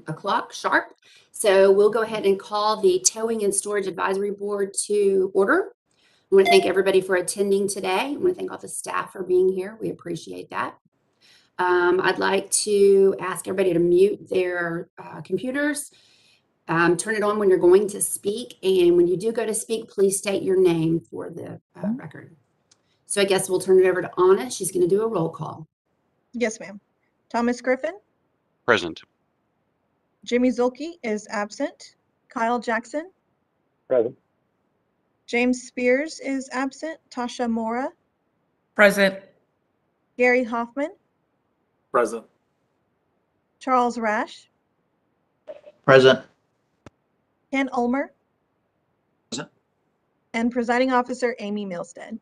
o'clock sharp. So we'll go ahead and call the Towing and Storage Advisory Board to order. I want to thank everybody for attending today. I want to thank all the staff for being here. We appreciate that. I'd like to ask everybody to mute their computers. Turn it on when you're going to speak. And when you do go to speak, please state your name for the record. So I guess we'll turn it over to Anna. She's going to do a roll call. Yes, ma'am. Thomas Griffin. Present. Jimmy Zulke is absent. Kyle Jackson. Present. James Spears is absent. Tasha Mora. Present. Gary Hoffman. Present. Charles Rash. Present. Ken Ulmer. Present. And presiding officer Amy Milstead.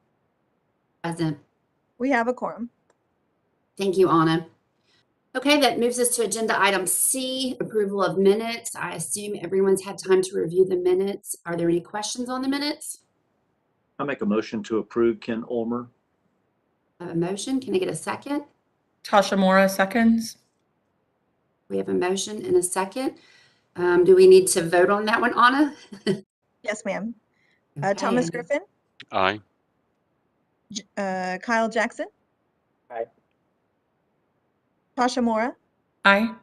Present. We have a quorum. Thank you, Anna. Okay, that moves us to agenda item C, approval of minutes. I assume everyone's had time to review the minutes. Are there any questions on the minutes? I make a motion to approve Ken Ulmer. A motion. Can I get a second? Tasha Mora seconds. We have a motion and a second. Do we need to vote on that one, Anna? Yes, ma'am. Okay. Thomas Griffin. Aye. Kyle Jackson. Aye. Tasha Mora. Aye.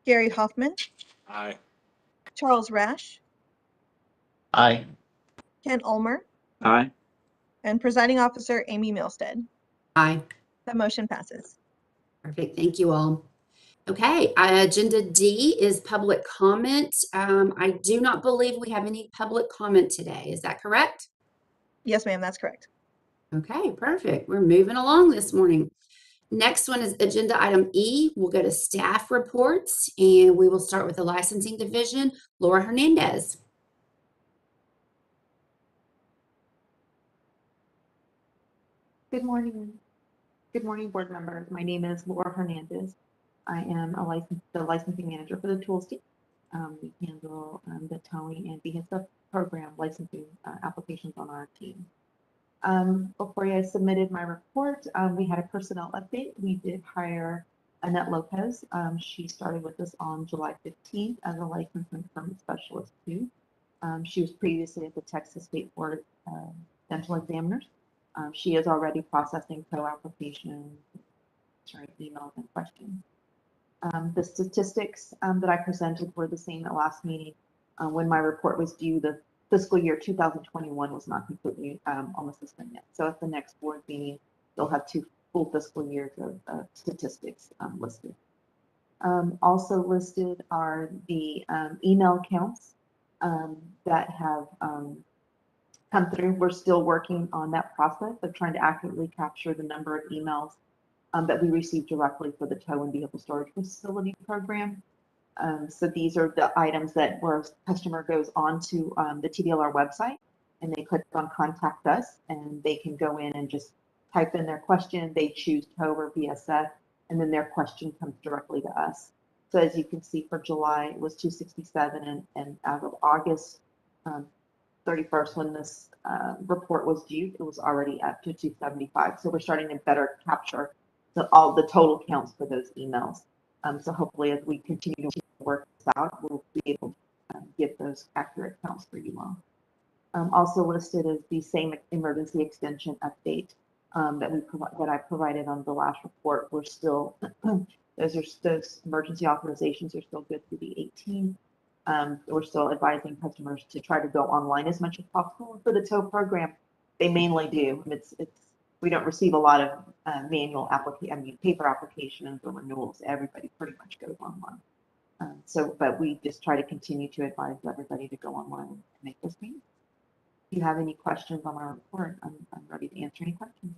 Gary Hoffman. Aye. Charles Rash. Aye. Ken Ulmer. Aye. And presiding officer Amy Milstead. Aye. The motion passes. Perfect. Thank you all. Okay, agenda D is public comment. I do not believe we have any public comment today. Is that correct? Yes, ma'am, that's correct. Okay, perfect. We're moving along this morning. Next one is agenda item E. We'll go to staff reports and we will start with the licensing division. Laura Hernandez. Good morning. Good morning, board members. My name is Laura Hernandez. I am the licensing manager for the tools team. We handle the towing and vehicle program licensing applications on our team. Before I submitted my report, we had a personnel update. We did hire Annette Lopez. She started with us on July 15th as a licensing permit specialist too. She was previously at the Texas State Board Dental Examiners. She is already processing co-applications, emails, and questions. The statistics that I presented were the same at last meeting. When my report was due, the fiscal year 2021 was not completely on the system yet. So at the next board meeting, they'll have 2 full fiscal years of statistics listed. Also listed are the email counts that have come through. We're still working on that process of trying to accurately capture the number of emails that we receive directly for the tow and vehicle storage facility program. So these are the items that where a customer goes on to the TDLR website and they click on contact us and they can go in and just type in their question. They choose tow or VSF and then their question comes directly to us. So as you can see for July, it was 267 and as of August 31st, when this report was due, it was already up to 275. So we're starting to better capture all the total counts for those emails. So hopefully as we continue to work this out, we'll be able to give those accurate counts for you all. Also listed is the same emergency extension update that I provided on the last report. We're still, those emergency authorizations are still good through the 18th. We're still advising customers to try to go online as much as possible. For the tow program, they mainly do. We don't receive a lot of paper applications or renewals. Everybody pretty much goes online. But we just try to continue to advise everybody to go online and make those payments. If you have any questions on our report, I'm ready to answer any questions.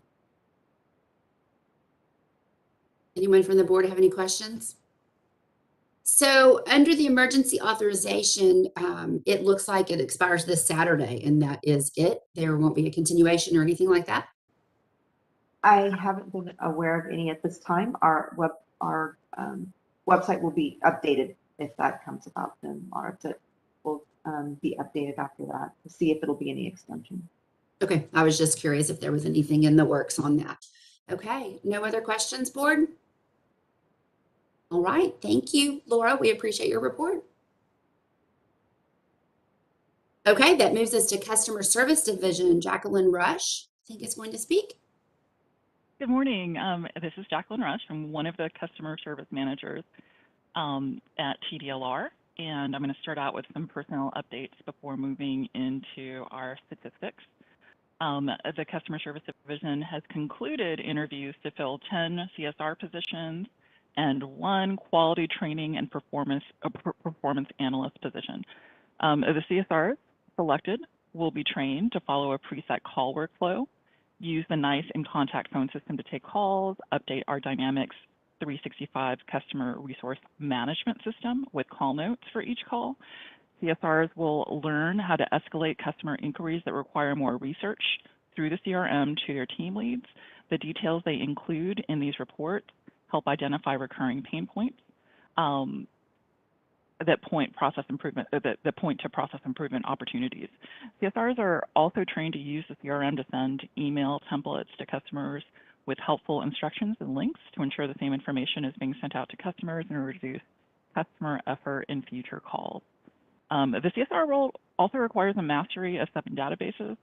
Anyone from the board have any questions? So under the emergency authorization, it looks like it expires this Saturday and that is it. There won't be a continuation or anything like that? I haven't been aware of any at this time. Our website will be updated if that comes about. Then our website will be updated after that to see if it'll be any extension. Okay, I was just curious if there was anything in the works on that. Okay, no other questions, board? All right, thank you, Laura. We appreciate your report. Okay, that moves us to Customer Service Division. Jacqueline Rush, I think, is going to speak. Good morning. This is Jacqueline Rush. I'm one of the customer service managers at TDLR, and I'm going to start out with some personnel updates before moving into our statistics. The Customer Service Division has concluded interviews to fill 10 CSR positions and 1 quality training and performance analyst position. The CSRs selected will be trained to follow a preset call workflow, use the NICE and contact phone system to take calls, update our Dynamics 365 customer resource management system with call notes for each call. CSRs will learn how to escalate customer inquiries that require more research through the CRM to their team leads. The details they include in these reports help identify recurring pain points that point to process improvement opportunities. CSRs are also trained to use the CRM to send email templates to customers with helpful instructions and links to ensure the same information is being sent out to customers and reduce customer effort in future calls. The CSR role also requires a mastery of 7 databases.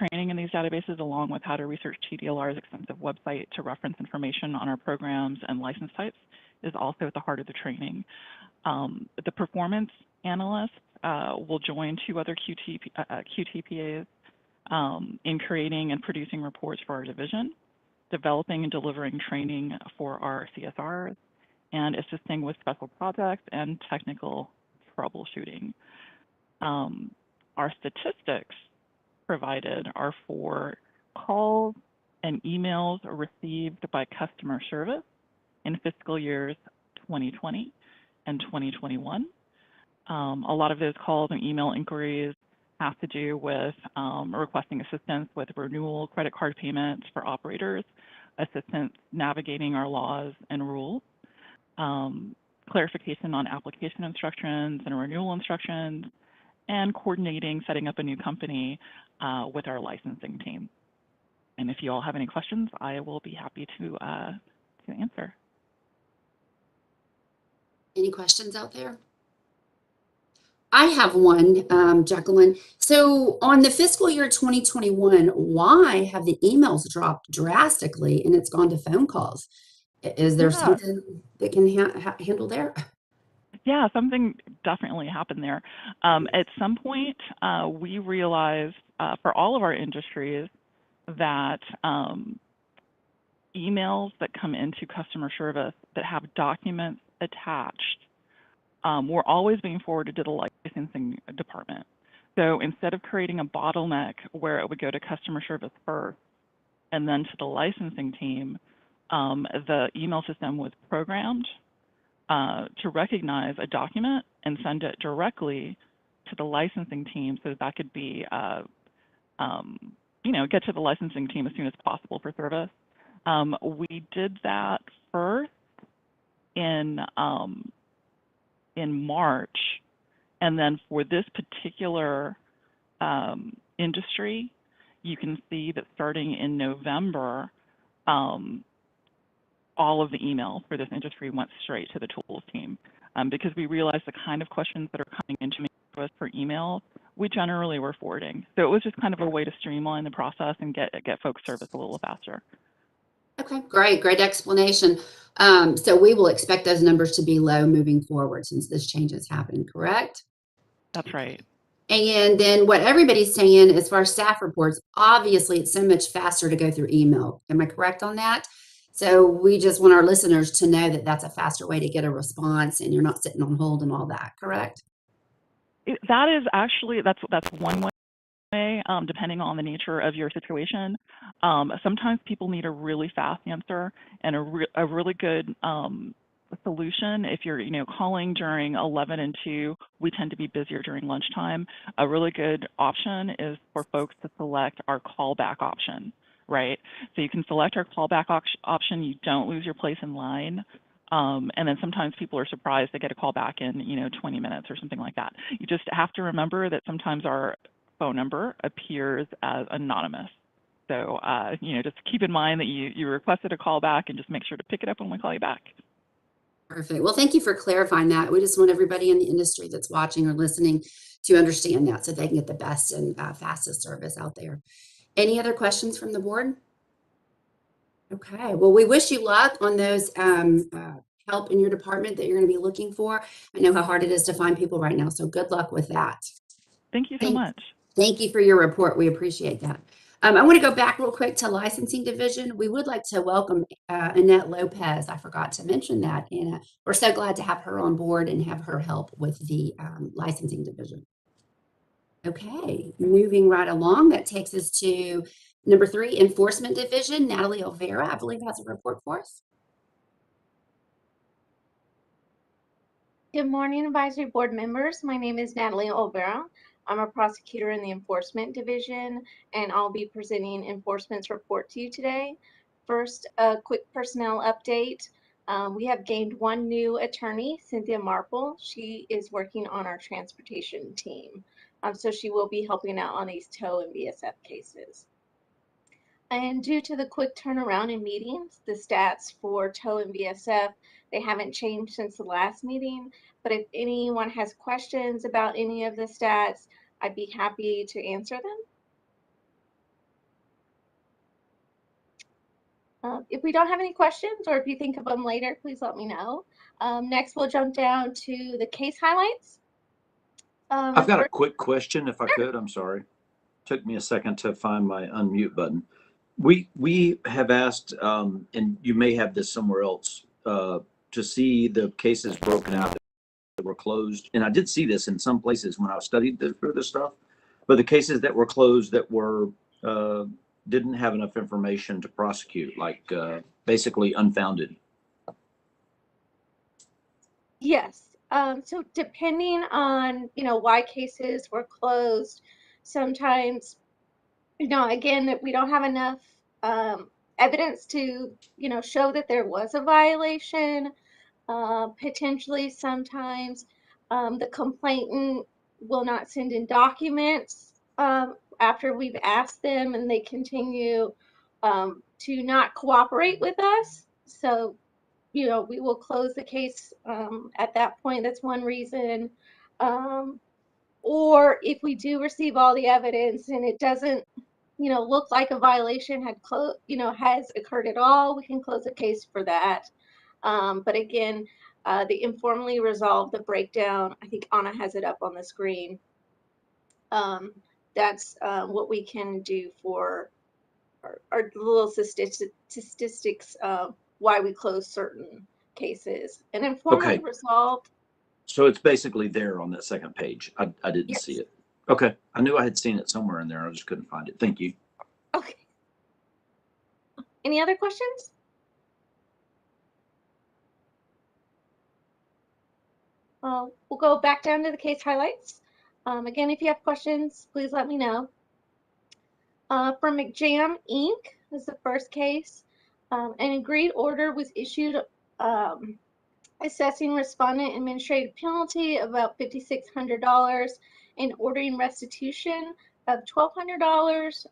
Training in these databases, along with how to research TDLR's extensive website to reference information on our programs and license types, is also at the heart of the training. The performance analysts will join 2 other QTPAs in creating and producing reports for our division, developing and delivering training for our CSRs, and assisting with special projects and technical troubleshooting. Our statistics provided are for calls and emails received by customer service in fiscal years 2020 and 2021. A lot of those calls and email inquiries have to do with requesting assistance with renewal credit card payments for operators, assistance navigating our laws and rules, clarification on application instructions and renewal instructions, and coordinating setting up a new company with our licensing team. And if you all have any questions, I will be happy to answer. Any questions out there? I have one, Jacqueline. So on the fiscal year 2021, why have the emails dropped drastically and it's gone to phone calls? Is there something that can handle there? Yeah, something definitely happened there. At some point, we realized for all of our industries that emails that come into customer service that have documents attached were always being forwarded to the licensing department. So instead of creating a bottleneck where it would go to customer service first and then to the licensing team, the email system was programmed to recognize a document and send it directly to the licensing team so that could be, get to the licensing team as soon as possible for service. We did that first in March, and then for this particular industry, you can see that starting in November, all of the emails for this industry went straight to the tools team because we realized the kind of questions that are coming into us for email, we generally were forwarding. So it was just kind of a way to streamline the process and get folks service a little faster. Okay, great explanation. So we will expect those numbers to be low moving forward since this change has happened, correct? That's right. And then what everybody's saying as far as staff reports, obviously it's so much faster to go through email. Am I correct on that? So we just want our listeners to know that that's a faster way to get a response and you're not sitting on hold and all that, correct? That is actually, that's one way, depending on the nature of your situation. Sometimes people need a really fast answer and a really good solution. If you're, calling during 11 and 2, we tend to be busier during lunchtime. A really good option is for folks to select our callback option, right? So you can select our callback option. You don't lose your place in line. And then sometimes people are surprised they get a call back in, 20 minutes or something like that. You just have to remember that sometimes our phone number appears as anonymous. So, just keep in mind that you requested a call back and just make sure to pick it up when we call you back. Perfect. Well, thank you for clarifying that. We just want everybody in the industry that's watching or listening to understand that so they can get the best and fastest service out there. Any other questions from the board? Okay, well, we wish you luck on those help in your department that you're going to be looking for. I know how hard it is to find people right now, so good luck with that. Thank you so much. Thank you for your report. We appreciate that. I want to go back real quick to licensing division. We would like to welcome Annette Lopez. I forgot to mention that. And we're so glad to have her on board and have her help with the licensing division. Okay, moving right along, that takes us to number 3, enforcement division. Natalie Olvera, I believe, has a report for us. Good morning, advisory board members. My name is Natalie Olvera. I'm a prosecutor in the enforcement division, and I'll be presenting enforcement's report to you today. First, a quick personnel update. We have gained one new attorney, Cynthia Marple. She is working on our transportation team. So she will be helping out on these tow and VSF cases. And due to the quick turnaround in meetings, the stats for tow and VSF, they haven't changed since the last meeting. But if anyone has questions about any of the stats, I'd be happy to answer them. If we don't have any questions, or if you think of them later, please let me know. Next, we'll jump down to the case highlights. I've got a quick question, if I could. I'm sorry. Took me a second to find my unmute button. We have asked, and you may have this somewhere else, to see the cases broken out that were closed. And I did see this in some places when I studied through this stuff, but the cases that were closed that were didn't have enough information to prosecute, like basically unfounded. Yes. So depending on, why cases were closed, sometimes, again, that we don't have enough evidence to, show that there was a violation. Potentially, sometimes the complainant will not send in documents after we've asked them, and they continue to not cooperate with us. So, we will close the case at that point. That's one reason. Or if we do receive all the evidence and it doesn't, look like a violation has occurred at all, we can close the case for that. But again, the informally resolved, the breakdown, I think Anna has it up on the screen. That's what we can do for our little statistics of why we close certain cases. And informally resolved. So it's basically there on that second page. I didn't Yes. see it. Okay. I knew I had seen it somewhere in there. I just couldn't find it. Thank you. Okay. Any other questions? We'll go back down to the case highlights. Again, if you have questions, please let me know. From McJam Inc. is the first case. An agreed order was issued assessing respondent administrative penalty of about $5,600 and ordering restitution of $1,200,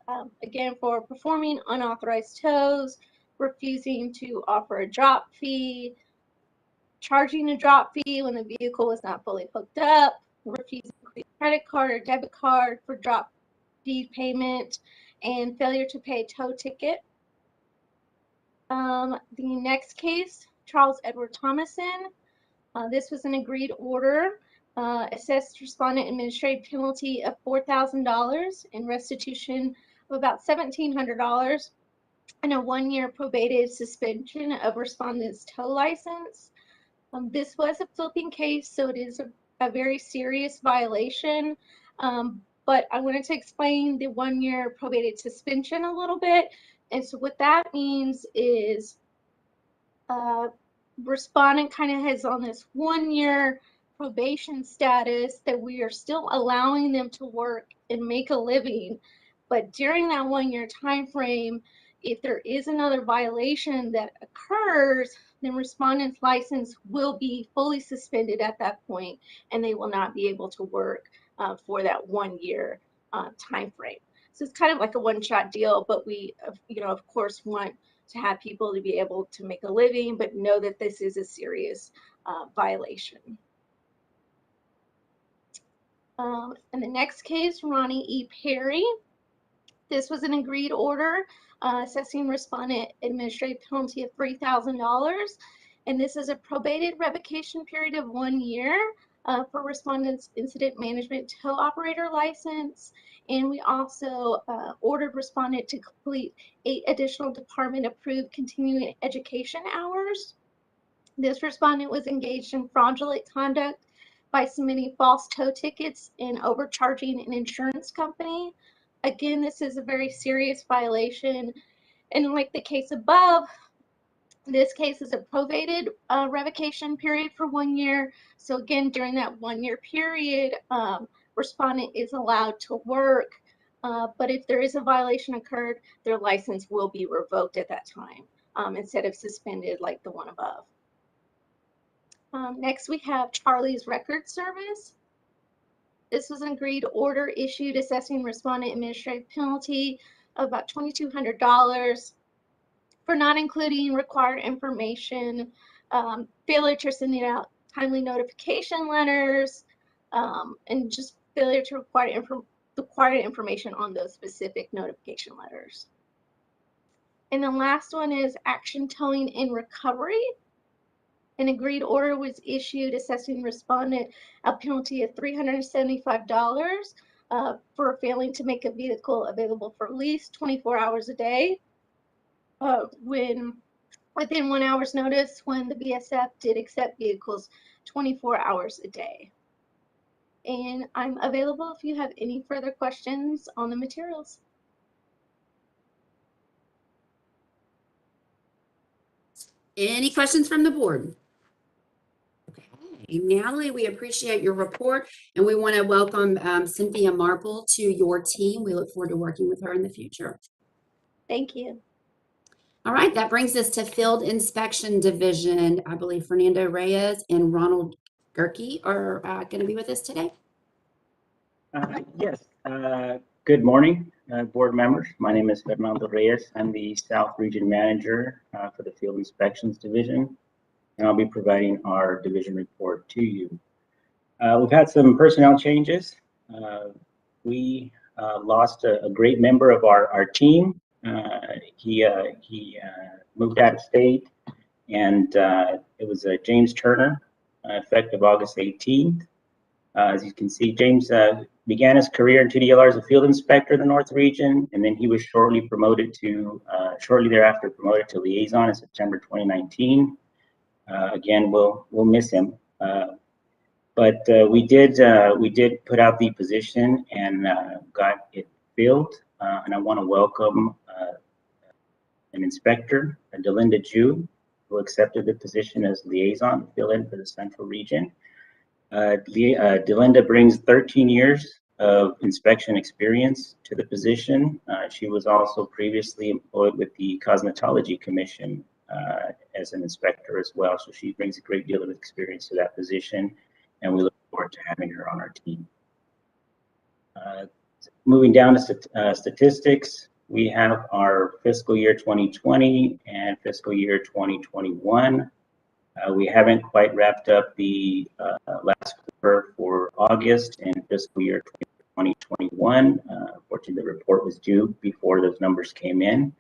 again, for performing unauthorized tows, refusing to offer a drop fee, charging a drop fee when the vehicle was not fully hooked up, refusing to pay a credit card or debit card for drop fee payment, and failure to pay a tow ticket. The next case, Charles Edward Thomason. This was an agreed order, assessed respondent administrative penalty of $4,000 and restitution of about $1,700, and a 1-year probated suspension of respondent's tow license. This was a flipping case, so it is a very serious violation. But I wanted to explain the 1-year probated suspension a little bit. And so what that means is respondent kind of has on this 1-year probation status that we are still allowing them to work and make a living. But during that 1-year time frame, if there is another violation that occurs, then respondent's license will be fully suspended at that point, and they will not be able to work for that 1-year time frame. So it's kind of like a one-shot deal, but we, of course, want to have people to be able to make a living, but know that this is a serious violation. In the next case, Ronnie E. Perry. This was an agreed order assessing respondent administrative penalty of $3,000. And this is a probated revocation period of 1 year for respondent's incident management tow operator license. And we also ordered respondent to complete 8 additional department approved continuing education hours. This respondent was engaged in fraudulent conduct by submitting false tow tickets and overcharging an insurance company. Again, this is a very serious violation. And like the case above, this case is a probated revocation period for 1 year. So again, during that 1 year period, respondent is allowed to work. But if there is a violation occurred, their license will be revoked at that time instead of suspended like the one above. Next, we have Charlie's Record Service. This was an agreed order issued assessing respondent administrative penalty of about $2,200 for not including required information, failure to send out timely notification letters, and just failure to require information on those specific notification letters. And the last one is Action Towing in Recovery. An agreed order was issued assessing respondent a penalty of $375 for failing to make a vehicle available for lease 24 hours a day when within 1 hour's notice when the BSF did accept vehicles 24 hours a day. And I'm available if you have any further questions on the materials. Any questions from the board? Okay, Natalie, we appreciate your report, and we want to welcome Cynthia Marple to your team. We look forward to working with her in the future. Thank you. All right, that brings us to Field Inspection Division. I believe Fernando Reyes and Ronald Gerke are going to be with us today. Yes. Good morning, board members. My name is Fernando Reyes. I'm the South Region Manager for the Field Inspections Division, and I'll be providing our division report to you. We've had some personnel changes. We lost a great member of our team. He moved out of state, and it was James Turner, effective August 18th. As you can see, James began his career in TDLR as a field inspector in the North Region, and then he was shortly thereafter promoted to liaison in September 2019. Again, we'll miss him, but we did put out the position and got it filled. And I want to welcome an inspector, Delinda Ju, who accepted the position as liaison fill-in for the Central Region. Delinda brings 13 years of inspection experience to the position. She was also previously employed with the Cosmetology Commission as an inspector as well. So she brings a great deal of experience to that position, and we look forward to having her on our team. Moving down to statistics, we have our fiscal year 2020 and fiscal year 2021. We haven't quite wrapped up the last quarter for August and fiscal year 2021. Unfortunately, the report was due before those numbers came in.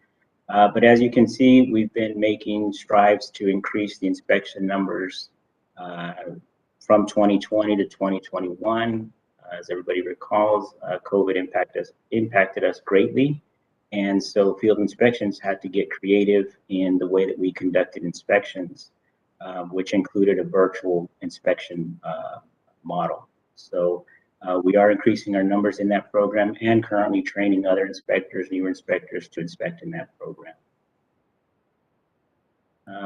But as you can see, we've been making strides to increase the inspection numbers from 2020 to 2021. As everybody recalls, COVID impacted us greatly. And so field inspections had to get creative in the way that we conducted inspections, which included a virtual inspection model. So we are increasing our numbers in that program and currently training other inspectors, newer inspectors, to inspect in that program.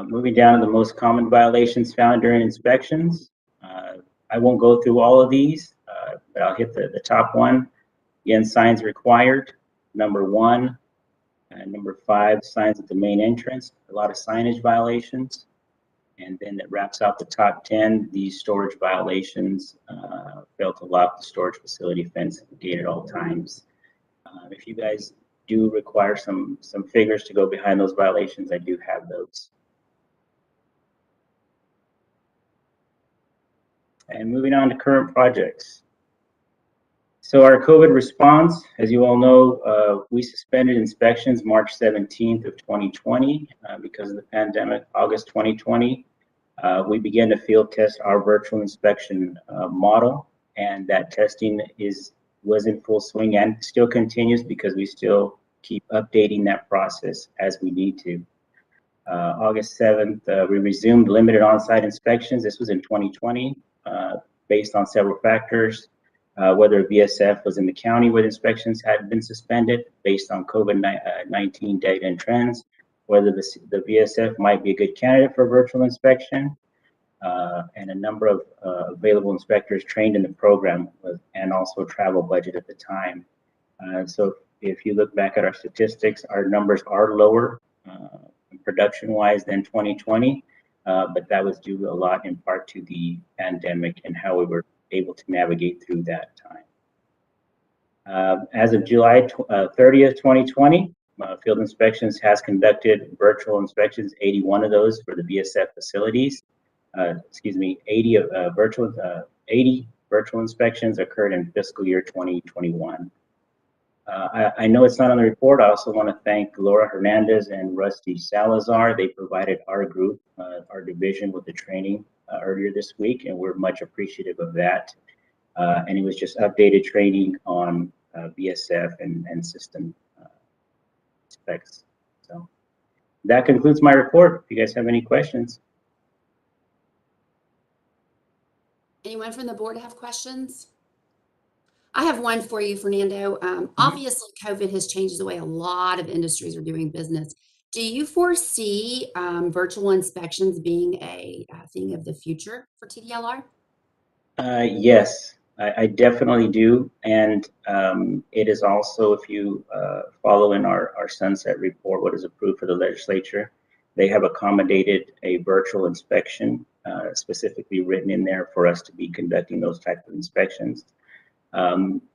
Moving down to the most common violations found during inspections. I won't go through all of these, but I'll hit the top one. Again, signs required, number 1. And number 5, signs at the main entrance, a lot of signage violations. And then that wraps out the top 10. These storage violations, failed to lock the storage facility fence at the gate at all times. If you guys do require some figures to go behind those violations, I do have those. And moving on to current projects. So our COVID response, as you all know, we suspended inspections March 17th of 2020 because of the pandemic. August 2020, we began to field test our virtual inspection model, and that testing was in full swing and still continues because we still keep updating that process as we need to. August 7th, we resumed limited on-site inspections. This was in 2020, based on several factors. Whether VSF was in the county where inspections had been suspended based on COVID-19 data and trends, whether the VSF might be a good candidate for virtual inspection, and a number of available inspectors trained in the program and also travel budget at the time. So if you look back at our statistics, our numbers are lower production-wise than 2020, but that was due a lot in part to the pandemic and how we were able to navigate through that time. As of July 30th, 2020, Field Inspections has conducted virtual inspections, 81 of those for the VSF facilities. 80 virtual inspections occurred in fiscal year 2021. I know it's not on the report. I also want to thank Laura Hernandez and Rusty Salazar. They provided our group, our division, with the training earlier this week, and we're much appreciative of that. And it was just updated training on VSF and system specs. So that concludes my report. If you guys have any questions. Anyone from the board have questions? I have one for you, Fernando. Obviously, COVID has changed the way a lot of industries are doing business. Do you foresee virtual inspections being a thing of the future for TDLR? Yes, I definitely do. And it is also, if you follow in our sunset report, what is approved for the legislature, they have accommodated a virtual inspection, specifically written in there for us to be conducting those types of inspections.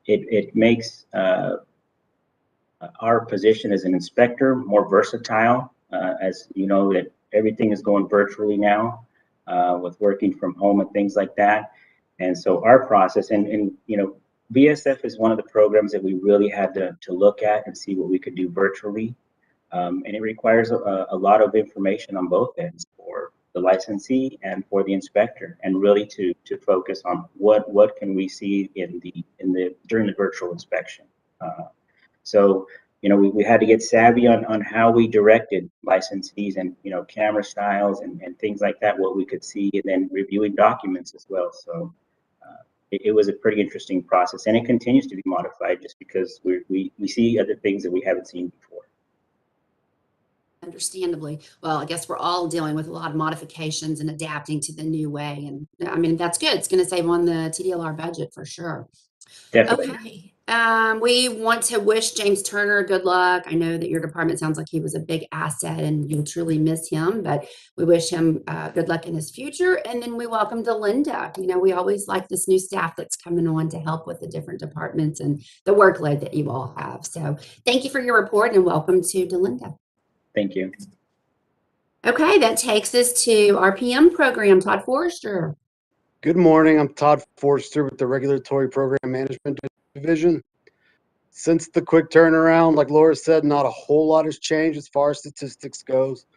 It makes our position as an inspector more versatile, as you know that everything is going virtually now, with working from home and things like that. And so our process, and you know, VSF is one of the programs that we really had to look at and see what we could do virtually. And it requires a lot of information on both ends for the licensee and for the inspector, and really to focus on what can we see during the virtual inspection. So you know, we had to get savvy on how we directed licensees and, you know, camera styles and things like that, what we could see, and then reviewing documents as well. So it was a pretty interesting process, and it continues to be modified just because we see other things that we haven't seen before. Understandably. Well, I guess we're all dealing with a lot of modifications and adapting to the new way. And I mean, that's good. It's going to save on the TDLR budget for sure. Definitely. Okay. We want to wish James Turner good luck. I know that your department sounds like he was a big asset and you'll truly miss him, but we wish him good luck in his future. And then we welcome Delinda. You know, we always like this new staff that's coming on to help with the different departments and the workload that you all have. So thank you for your report and welcome to Delinda. Thank you. Okay, that takes us to our PM program, Todd Forster. Good morning. I'm Todd Forster with the Regulatory Program Management Division. Since the quick turnaround, like Laura said, not a whole lot has changed as far as statistics goes.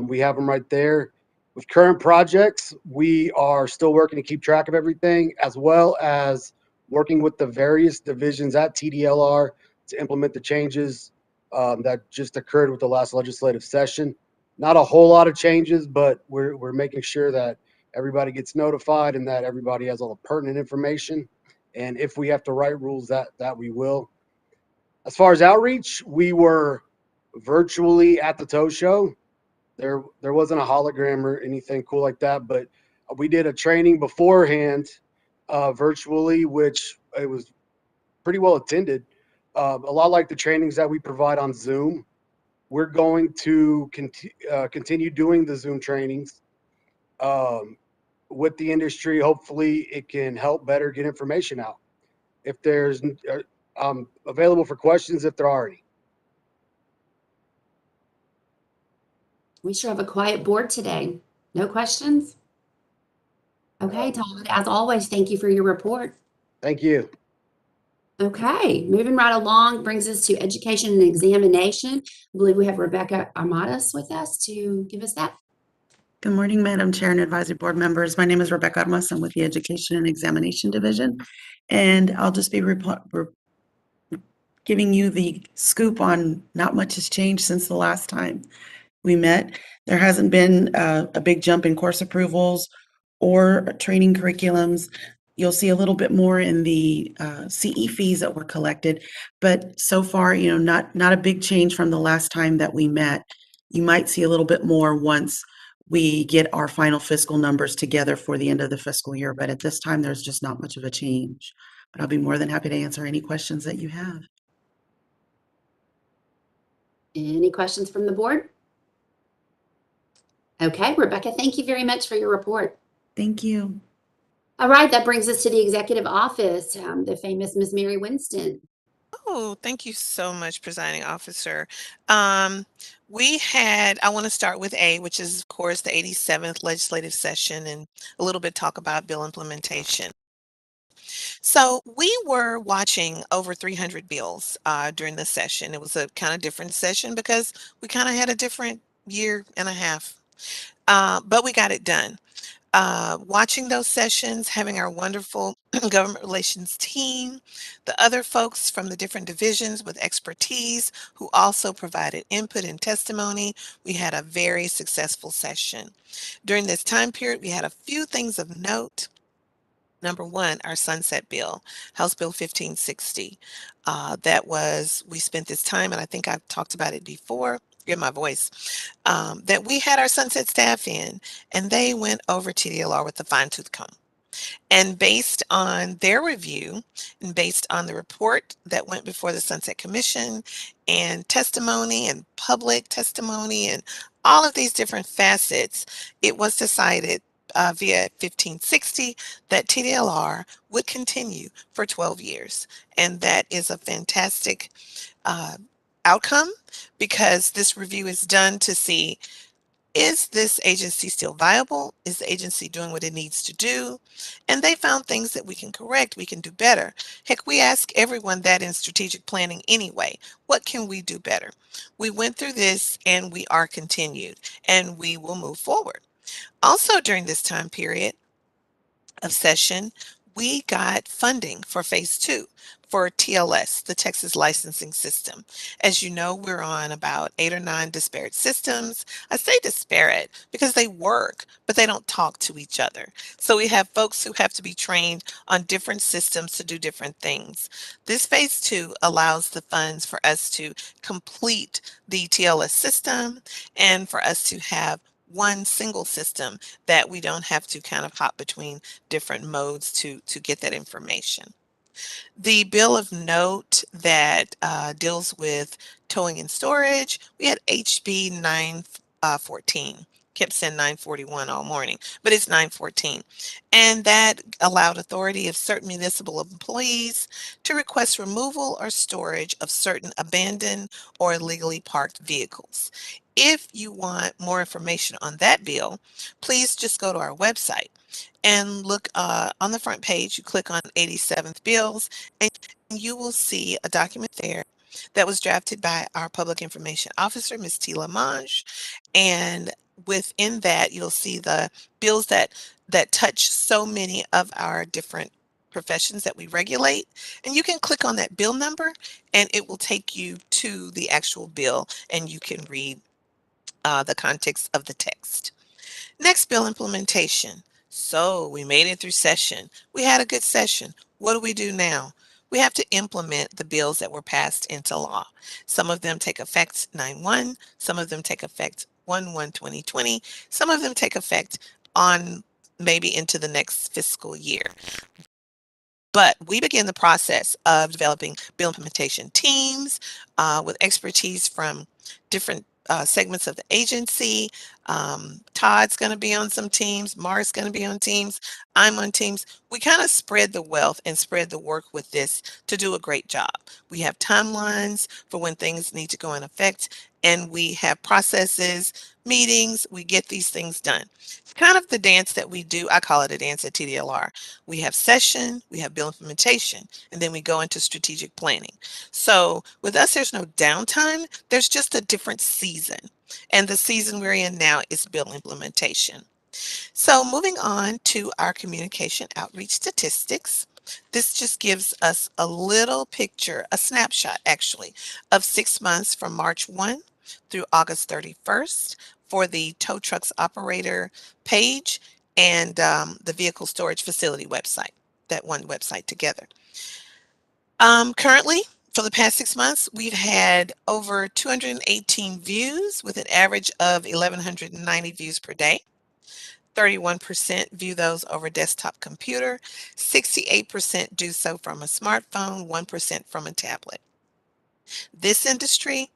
We have them right there. With current projects, we are still working to keep track of everything, as well as working with the various divisions at TDLR to implement the changes that just occurred with the last legislative session. Not a whole lot of changes, but we're making sure that everybody gets notified and that everybody has all the pertinent information. And if we have to write rules, that we will. As far as outreach, we were virtually at the tow show. There wasn't a hologram or anything cool like that, but we did a training beforehand virtually, which it was pretty well attended. A lot like the trainings that we provide on Zoom. We're going to continue doing the Zoom trainings with the industry. Hopefully it can help better get information out. If there's available for questions if there are any. We sure have a quiet board today. No questions? Okay, Todd, as always, thank you for your report. Thank you. Okay, moving right along brings us to education and examination. I believe we have Rebecca Armadas with us to give us that. Good morning, Madam Chair and Advisory Board members. My name is Rebecca Armas. I'm with the Education and Examination Division, and I'll just be giving you the scoop on not much has changed since the last time we met. There hasn't been a big jump in course approvals or training curriculums. You'll see a little bit more in the CE fees that were collected, but so far, not a big change from the last time that we met. You might see a little bit more once we get our final fiscal numbers together for the end of the fiscal year, but at this time, there's just not much of a change. But I'll be more than happy to answer any questions that you have. Any questions from the board? Okay, Rebecca, thank you very much for your report. Thank you. All right, that brings us to the executive office, the famous Ms. Mary Winston. Oh, thank you so much, Presiding Officer. I want to start with A, which is, of course, the 87th legislative session, and a little bit talk about bill implementation. So we were watching over 300 bills during the session. It was a kind of different session because we kind of had a different year and a half, but we got it done. Watching those sessions, having our wonderful government relations team, the other folks from the different divisions with expertise who also provided input and testimony, we had a very successful session. During this time period, we had a few things of note. Number one, our sunset bill, House Bill 1560. We spent this time, and I think I've talked about it before, get my voice, that we had our sunset staff in, and they went over TDLR with a fine tooth comb. And based on their review and based on the report that went before the Sunset Commission and testimony and public testimony and all of these different facets, it was decided via 1560 that TDLR would continue for 12 years. And that is a fantastic outcome because this review is done to see, is this agency still viable? Is the agency doing what it needs to do? And they found things that we can correct, we can do better. Heck, we ask everyone that in strategic planning anyway. What can we do better? We went through this and we are continued and we will move forward. Also during this time period of session, we got funding for phase 2 for TLS, the Texas licensing system. As you know, we're on about 8 or 9 disparate systems. I say disparate because they work, but they don't talk to each other. So we have folks who have to be trained on different systems to do different things. This phase 2 allows the funds for us to complete the TLS system and for us to have one single system that we don't have to kind of hop between different modes to get that information. The bill of note that deals with towing and storage, we had HB 914. Kept saying 941 all morning, but it's 914. And that allowed authority of certain municipal employees to request removal or storage of certain abandoned or illegally parked vehicles. If you want more information on that bill, please just go to our website and look on the front page. You click on 87th bills and you will see a document there that was drafted by our public information officer, Ms. Tila Mange. And within that, you'll see the bills that touch so many of our different professions that we regulate. And you can click on that bill number and it will take you to the actual bill and you can read the context of the text. Next, bill implementation. So we made it through session. We had a good session. What do we do now? We have to implement the bills that were passed into law. Some of them take effect 9/1, some of them take effect 1/1/2020, some of them take effect on maybe into the next fiscal year. But we begin the process of developing bill implementation teams with expertise from different segments of the agency. Todd's going to be on some teams. Mark's going to be on teams. I'm on teams. We kind of spread the wealth and spread the work with this to do a great job. We have timelines for when things need to go in effect. and we have processes, meetings, we get these things done. It's kind of the dance that we do. I call it a dance at TDLR. We have session, we have bill implementation, and then we go into strategic planning. So with us, there's no downtime. There's just a different season. And the season we're in now is bill implementation. So moving on to our communication outreach statistics. This just gives us a little picture, a snapshot actually, of 6 months from March 1 through August 31st for the tow trucks operator page and the vehicle storage facility website, that one website together. Currently, for the past 6 months, we've had over 218 views with an average of 1,190 views per day. 31% view those over desktop computer, 68% do so from a smartphone, 1% from a tablet. This industry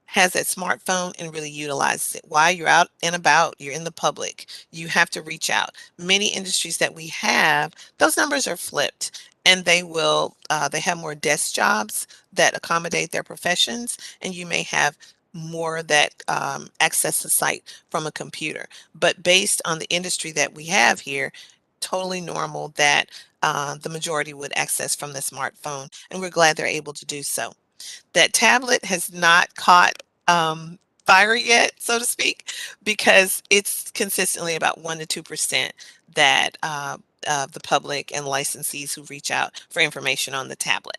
has that smartphone and really utilizes it. While you're out and about, you're in the public, you have to reach out. Many industries that we have, those numbers are flipped, and they have more desk jobs that accommodate their professions, and you may have more that access the site from a computer. But based on the industry that we have here, totally normal that the majority would access from the smartphone, and we're glad they're able to do so. That tablet has not caught fire yet, so to speak, because it's consistently about 1 to 2% that the public and licensees who reach out for information on the tablet.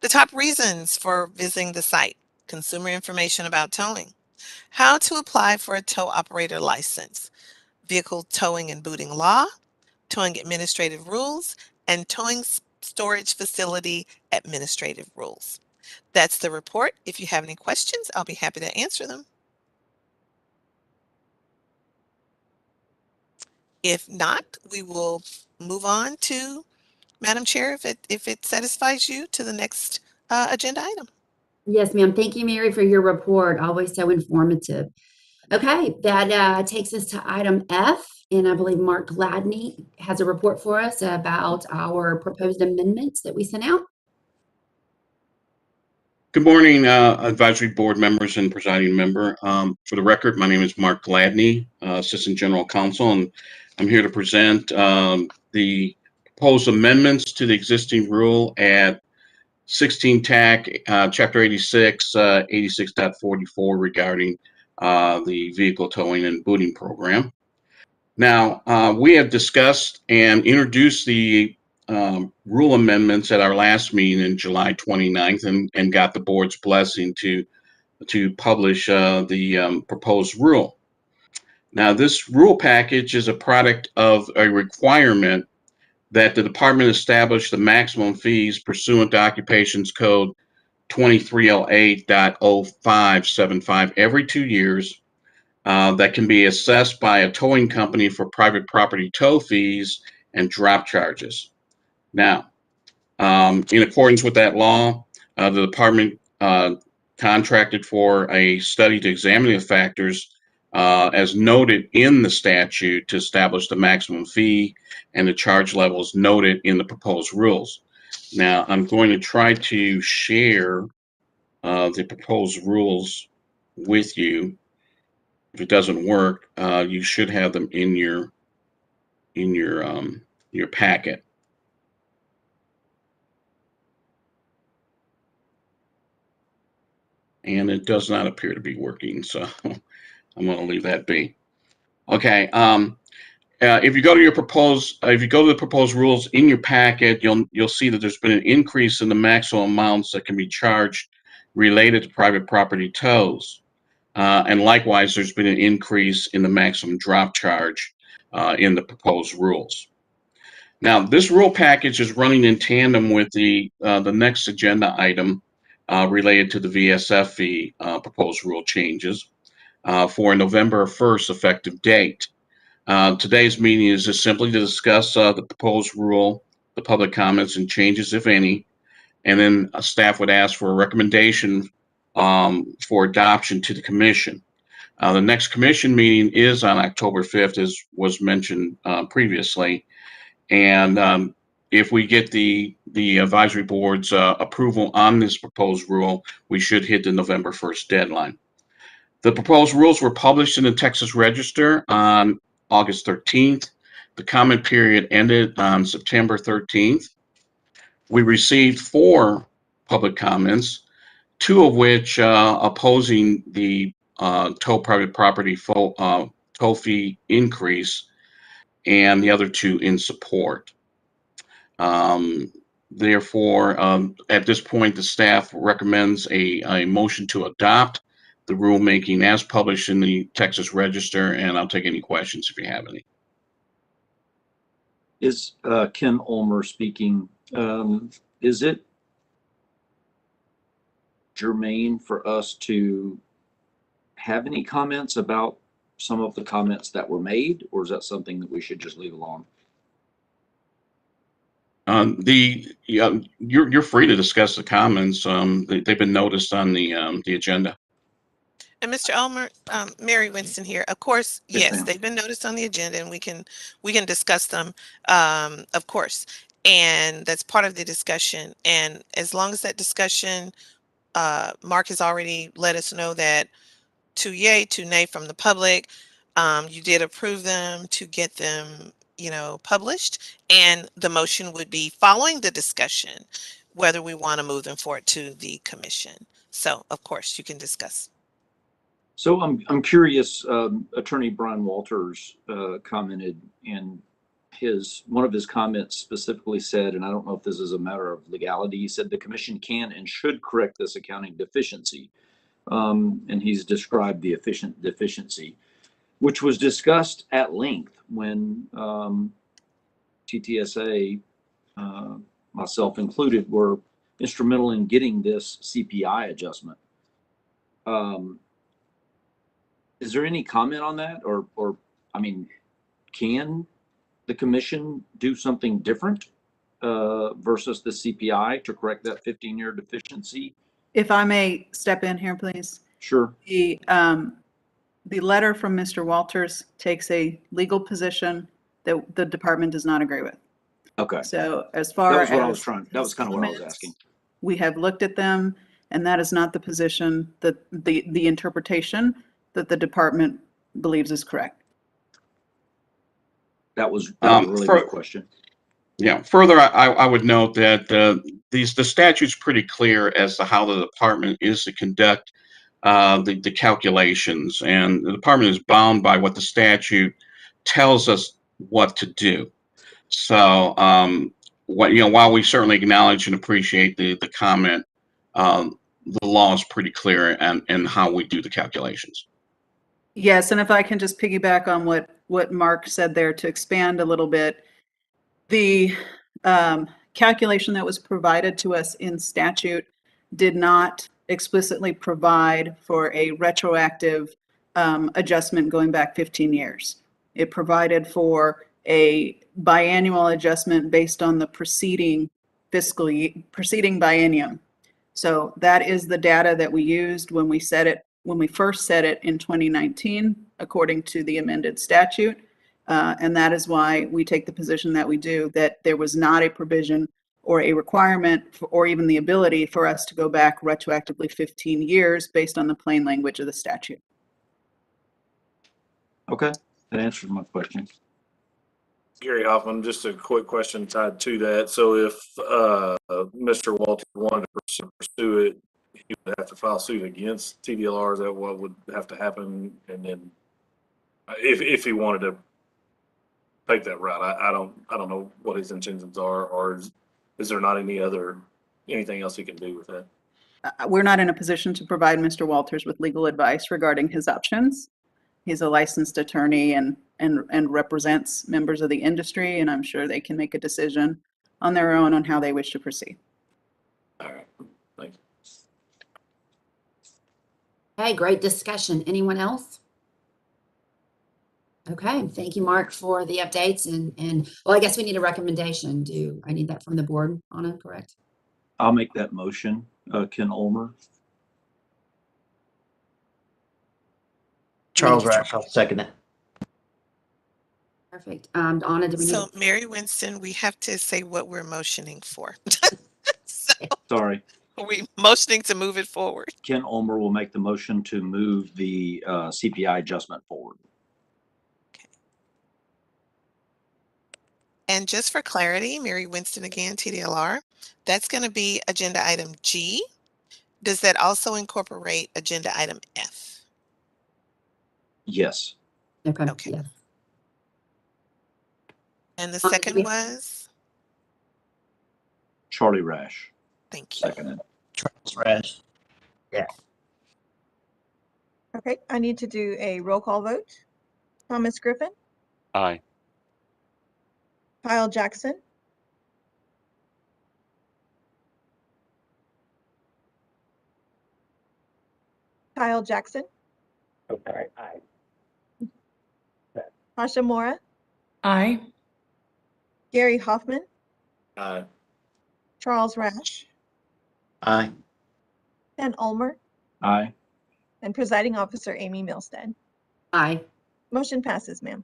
The top reasons for visiting the site: consumer information about towing, how to apply for a tow operator license, vehicle towing and booting law, towing administrative rules, and towing storage facility administrative rules. That's the report. If you have any questions, I'll be happy to answer them. If not, we will move on to, Madam Chair, if it satisfies you, to the next agenda item. Yes, ma'am. Thank you, Mary, for your report. Always so informative. Okay, that takes us to item F, and I believe Mark Gladney has a report for us about our proposed amendments that we sent out. Good morning, advisory board members and presiding member. For the record, my name is Mark Gladney, Assistant General Counsel, and I'm here to present the proposed amendments to the existing rule at 16 TAC, Chapter 86, 86.44 regarding the vehicle towing and booting program. Now, we have discussed and introduced the rule amendments at our last meeting in July 29th and got the board's blessing to publish the proposed rule. Now, this rule package is a product of a requirement that the department establish the maximum fees pursuant to Occupations Code 2308.0575 every 2 years that can be assessed by a towing company for private property tow fees and drop charges. Now, in accordance with that law, the department contracted for a study to examine the factors as noted in the statute to establish the maximum fee and the charge levels noted in the proposed rules. Now, I'm going to try to share the proposed rules with you. If it doesn't work, you should have them in your packet. And it does not appear to be working, so I'm going to leave that be. Okay. If you go to the proposed rules in your packet, you'll see that there's been an increase in the maximum amounts that can be charged related to private property tows. And likewise, there's been an increase in the maximum drop charge in the proposed rules. Now, this rule package is running in tandem with the next agenda item related to the VSF fee proposed rule changes for a November 1st effective date. Today's meeting is just simply to discuss the proposed rule, the public comments and changes, if any, and then staff would ask for a recommendation for adoption to the commission. The next commission meeting is on October 5th, as was mentioned previously. And if we get the advisory board's approval on this proposed rule, we should hit the November 1st deadline. The proposed rules were published in the Texas Register on August 13th. The comment period ended on September 13th. We received 4 public comments, 2 of which opposing the tow private property toll fee increase, and the other 2 in support. Therefore, at this point, the staff recommends a motion to adopt the rulemaking as published in the Texas Register, and I'll take any questions if you have any. Is Ken Ulmer speaking? Is it germane for us to have any comments about some of the comments that were made, or is that something that we should just leave alone? You're free to discuss the comments. They've been noticed on the agenda. And Mr. Ulmer, Mary Winston here. Of course, yes, ma'am. they've been noticed on the agenda, and we can discuss them, of course. And that's part of the discussion. And as long as that discussion, Mark has already let us know that 2 yay, 2 nay from the public. You did approve them to get them, published, and the motion would be following the discussion whether we want to move them forward to the commission. So, of course, you can discuss. So I'm curious. Attorney Brian Walters commented, and one of his comments specifically said, and I don't know if this is a matter of legality, he said the commission can and should correct this accounting deficiency. And he's described the deficiency, which was discussed at length when TTSA, myself included, were instrumental in getting this CPI adjustment. Is there any comment on that, or I mean, can the commission do something different versus the CPI to correct that 15-year deficiency? If I may step in here, please. Sure. The letter from Mr. Walters takes a legal position that the department does not agree with. Okay. So as far That was what as I was trying. That was kind of what I was comments, asking. we have looked at them, and that is not the position that the interpretation that the department believes is correct. That was a really good question. Yeah. Further, I would note that the statute's pretty clear as to how the department is to conduct the calculations, and the department is bound by what the statute tells us what to do. So, while we certainly acknowledge and appreciate the comment, the law is pretty clear and how we do the calculations. Yes, and if I can just piggyback on what Mark said there to expand a little bit, the calculation that was provided to us in statute did not explicitly provide for a retroactive adjustment going back 15 years. It provided for a biannual adjustment based on the preceding biennium. So that is the data that we used when we first set it in 2019, according to the amended statute. And that is why we take the position that we do, that there was not a provision or a requirement or even the ability for us to go back retroactively 15 years based on the plain language of the statute. Okay, that answers my question. Gary Hoffman, just a quick question tied to that. So if Mr. Walter wanted to pursue it, he would have to file suit against TDLR. Is that what would have to happen? And then if he wanted to take that route, I don't know what his intentions are, or is there not anything else he can do with that? We're not in a position to provide Mr. Walters with legal advice regarding his options. He's a licensed attorney and represents members of the industry, and I'm sure they can make a decision on their own on how they wish to proceed. All right, thanks. Okay, great discussion. Anyone else? Okay, thank you, Mark, for the updates. And well, I guess we need a recommendation. Do I need that from the board, Anna, correct? I'll make that motion, Ken Ulmer. Charles Rash, I'll second it. Perfect. Anna, do we need? So, Mary Winston, we have to say what we're motioning for. So, Sorry. we motioning to move it forward. Ken Ulmer will make the motion to move the CPI adjustment forward. And just for clarity, Mary Winston again, TDLR, that's going to be agenda item G. Does that also incorporate agenda item F? Okay. Yes. Okay. Yeah. And the Um, second we- was? Charlie Rash. Thank you. Seconded. Charles Rash. Okay, I need to do a roll call vote. Thomas Griffin, Aye. Kyle Jackson, Kyle Jackson, Okay, aye. Tasha Mora, Aye. Gary Hoffman, Aye. Charles Rash, Aye. Ken Ulmer, Aye. and presiding officer Amy Milstead. Aye. Motion passes, ma'am.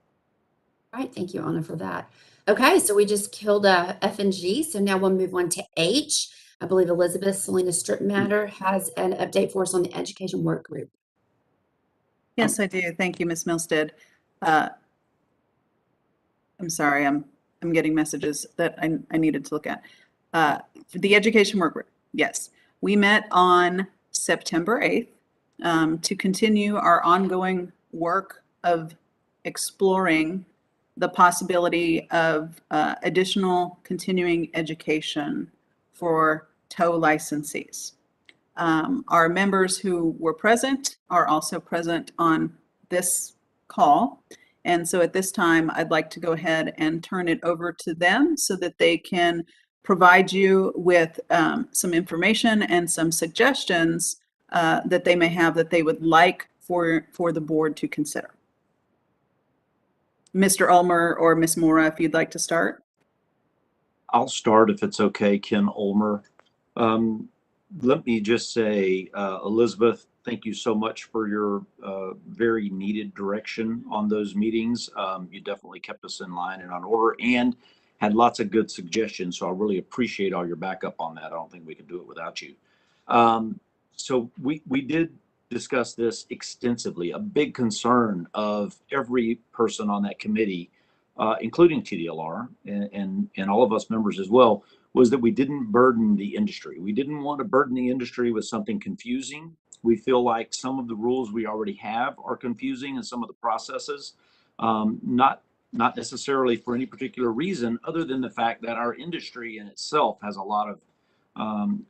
All right, thank you, Anna, for that. Okay, so we just killed F and G, so now we'll move on to H. I believe Elizabeth Selena Stripmatter has an update for us on the education work group. Yes, I do. Thank you, Ms. Milstead. I'm sorry, I'm getting messages that I needed to look at. The education work group, yes. We met on September 8th to continue our ongoing work of exploring the possibility of additional continuing education for tow licensees. Our members who were present are also present on this call. And so at this time, I'd like to go ahead and turn it over to them so that they can provide you with some information and some suggestions that they may have that they would like for the board to consider. Mr. Ulmer or Ms. Mora, if you'd like to start. I'll start if it's okay, Ken Ulmer. Let me just say, Elizabeth, thank you so much for your very needed direction on those meetings. You definitely kept us in line and on order and had lots of good suggestions. So I really appreciate all your backup on that. I don't think we could do it without you. So we did discuss this extensively. A big concern of every person on that committee, including TDLR and all of us members as well, was that we didn't burden the industry. We didn't want to burden the industry with something confusing. We feel like some of the rules we already have are confusing and some of the processes, not necessarily for any particular reason other than the fact that our industry in itself has a lot of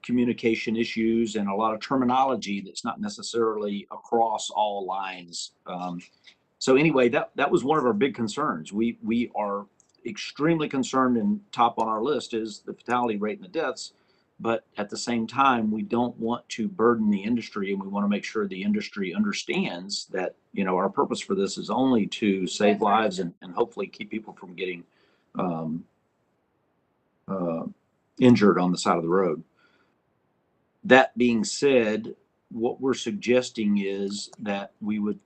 communication issues and a lot of terminology that's not necessarily across all lines. So anyway, that was one of our big concerns. We are extremely concerned, and top on our list is the fatality rate and the deaths. But at the same time, we don't want to burden the industry, and we want to make sure the industry understands that, you know, our purpose for this is only to save lives and hopefully keep people from getting injured on the side of the road. That being said, what we're suggesting is that we would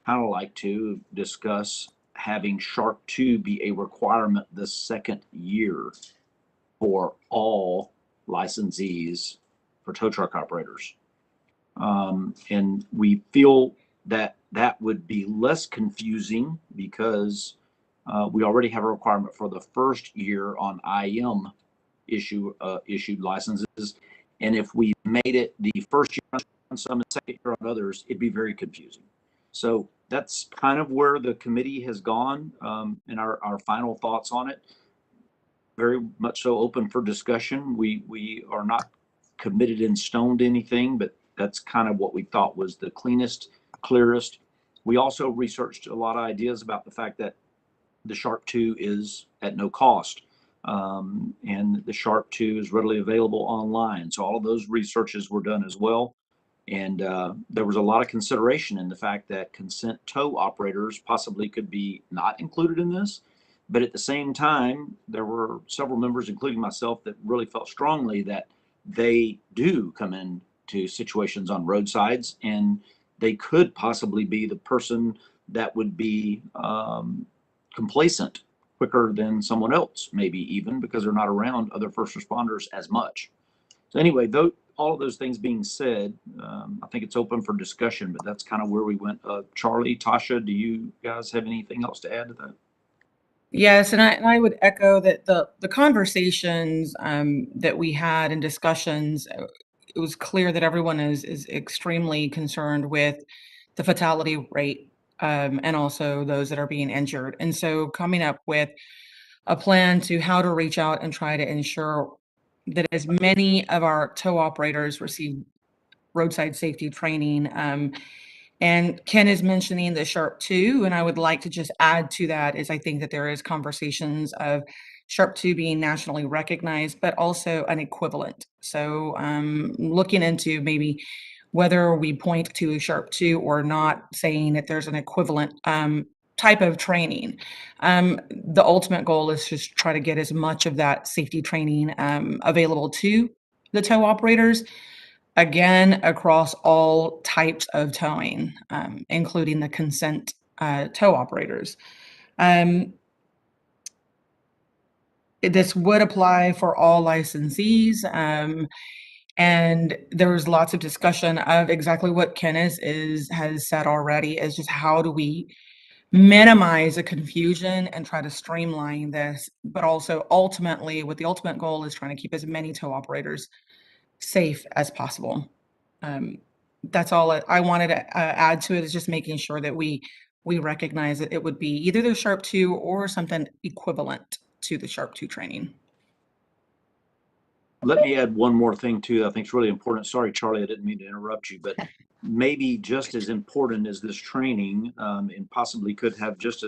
kind of like to discuss having Sharp 2 be a requirement the second year for all licensees for tow truck operators. And we feel that that would be less confusing because we already have a requirement for the first year on IM issued licenses. And if we made it the first year on some and second year on others, it'd be very confusing. So that's kind of where the committee has gone and our final thoughts on it. Very much so open for discussion. We are not committed in stone to anything, but that's kind of what we thought was the cleanest, clearest. We also researched a lot of ideas about the fact that the Sharp 2 is at no cost. And the Sharp 2 is readily available online. So all of those researches were done as well. And there was a lot of consideration in the fact that consent tow operators possibly could be not included in this. But at the same time, there were several members, including myself, that really felt strongly that they do come into situations on roadsides and they could possibly be the person that would be complacent quicker than someone else, maybe even because they're not around other first responders as much. So anyway, all of those things being said, I think it's open for discussion, but that's kind of where we went. Charlie, Tasha, do you guys have anything else to add to that? Yes, and I would echo that the conversations that we had and discussions, it was clear that everyone is extremely concerned with the fatality rate and also those that are being injured. And so coming up with a plan to how to reach out and try to ensure that as many of our tow operators receive roadside safety training. And Ken is mentioning the Sharp 2, and I would like to just add to that is I think that there is conversations of Sharp 2 being nationally recognized, but also an equivalent. So looking into maybe whether we point to a Sharp 2 or not, saying that there's an equivalent type of training. The ultimate goal is just try to get as much of that safety training available to the tow operators, again, across all types of towing, including the consent tow operators. This would apply for all licensees. And there was lots of discussion of exactly what Ken has said already, is just how do we minimize the confusion and try to streamline this, but also ultimately what the ultimate goal is trying to keep as many tow operators safe as possible. That's all I wanted to add to it, is just making sure that we recognize that it would be either the Sharp 2 or something equivalent to the Sharp 2 training. Let me add one more thing too. I think it's really important. Sorry, Charlie, I didn't mean to interrupt you, but maybe just as important as this training, and possibly could have just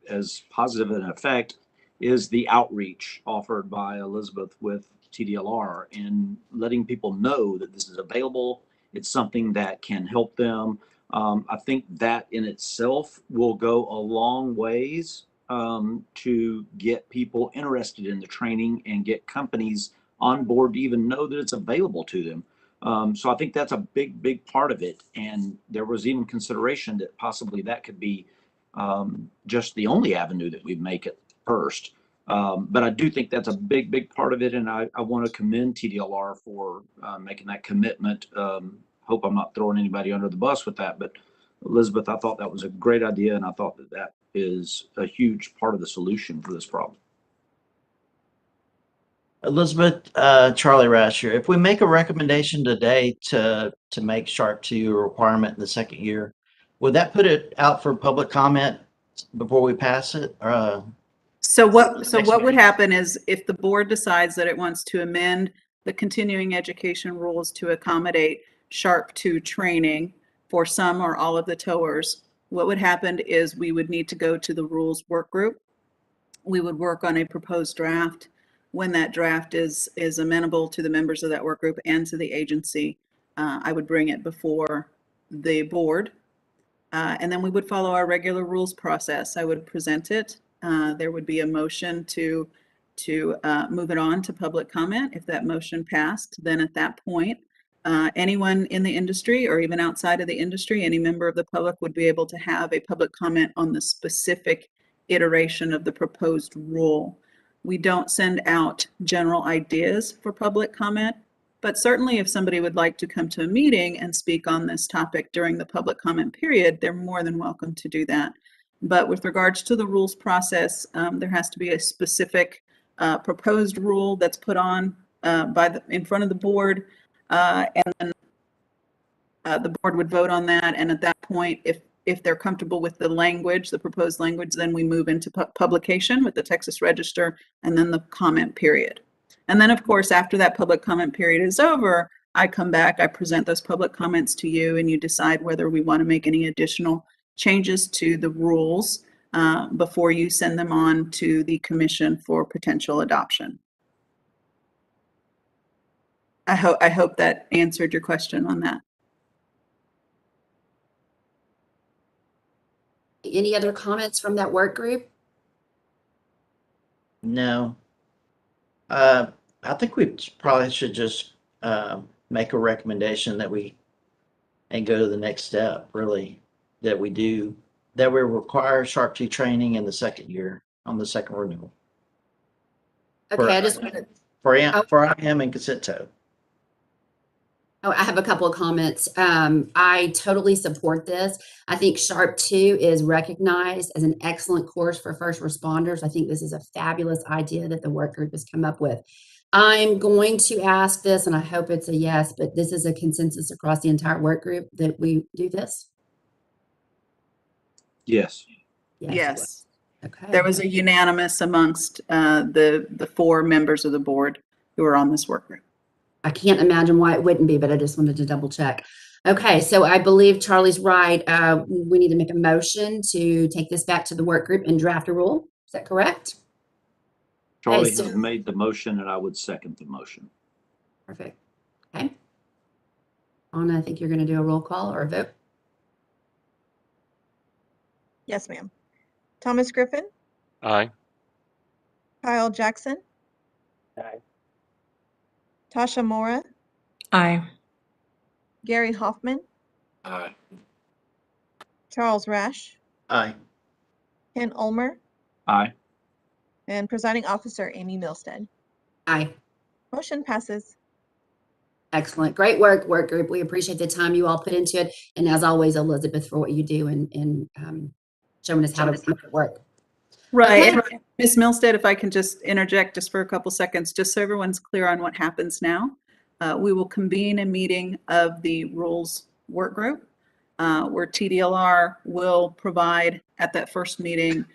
as positive an effect, is the outreach offered by Elizabeth with TDLR and letting people know that this is available. It's something that can help them. I think that in itself will go a long ways to get people interested in the training and get companies on board to even know that it's available to them. So I think that's a big part of it. And there was even consideration that possibly that could be just the only avenue that we make it first. But I do think that's a big part of it. And I want to commend TDLR for making that commitment. Hope I'm not throwing anybody under the bus with that, but Elizabeth, I thought that was a great idea. And I thought that that is a huge part of the solution for this problem. Elizabeth, Charlie Rasher, if we make a recommendation today to make Sharp 2 a requirement in the second year, would that put it out for public comment before we pass it? So what Next would meeting. happen is if the board decides that it wants to amend the continuing education rules to accommodate Sharp 2 training for some or all of the towers, what would happen is we would need to go to the rules work group. We would work on a proposed draft. When that draft is amenable to the members of that work group and to the agency, I would bring it before the board. And then we would follow our regular rules process. I would present it. There would be a motion to move it on to public comment. If that motion passed, then at that point, anyone in the industry or even outside of the industry, any member of the public would be able to have a public comment on the specific iteration of the proposed rule. We don't send out general ideas for public comment, but certainly if somebody would like to come to a meeting and speak on this topic during the public comment period, they're more than welcome to do that. But with regards to the rules process, there has to be a specific proposed rule that's put on in front of the board, and then the board would vote on that. And at that point, if they're comfortable with the language, the proposed language, then we move into publication with the Texas Register and then the comment period. And then, of course, after that public comment period is over, I come back, I present those public comments to you, and you decide whether we want to make any additional changes to the rules before you send them on to the commission for potential adoption. I hope that answered your question on that. Any other comments from that work group? No. I think we probably should just make a recommendation that and go to the next step, really, that we require Sharp 2 training in the second year on the second renewal. Okay, I just want to. For IM and consent tow. Oh, I have a couple of comments. I totally support this. I think Sharp 2 is recognized as an excellent course for first responders. I think this is a fabulous idea that the work group has come up with. I'm going to ask this, and I hope it's a yes, but this is a consensus across the entire work group that we do this? Yes. Yes. Okay. There was a unanimous amongst the 4 members of the board who are on this work group. I can't imagine why it wouldn't be, but I just wanted to double check. Okay, so I believe Charlie's right. We need to make a motion to take this back to the work group and draft a rule. Is that correct? Charlie so- has made the motion, and I would second the motion. Perfect. Okay. Anna, I think you're going to do a roll call or a vote. Yes, ma'am. Thomas Griffin, Aye. Kyle Jackson, Aye. Tasha Mora, Aye. Gary Hoffman, Aye. Charles Rash, Aye. Ken Ulmer, Aye. and presiding officer Amy Milstead. Aye. Motion passes. Excellent. Great work, work group. We appreciate the time you all put into it. And as always, Elizabeth, for what you do and showing us how to make it work. Right. Okay. And Ms. Milstead, if I can just interject just for a couple seconds, just so everyone's clear on what happens now. We will convene a meeting of the rules work group where TDLR will provide at that first meeting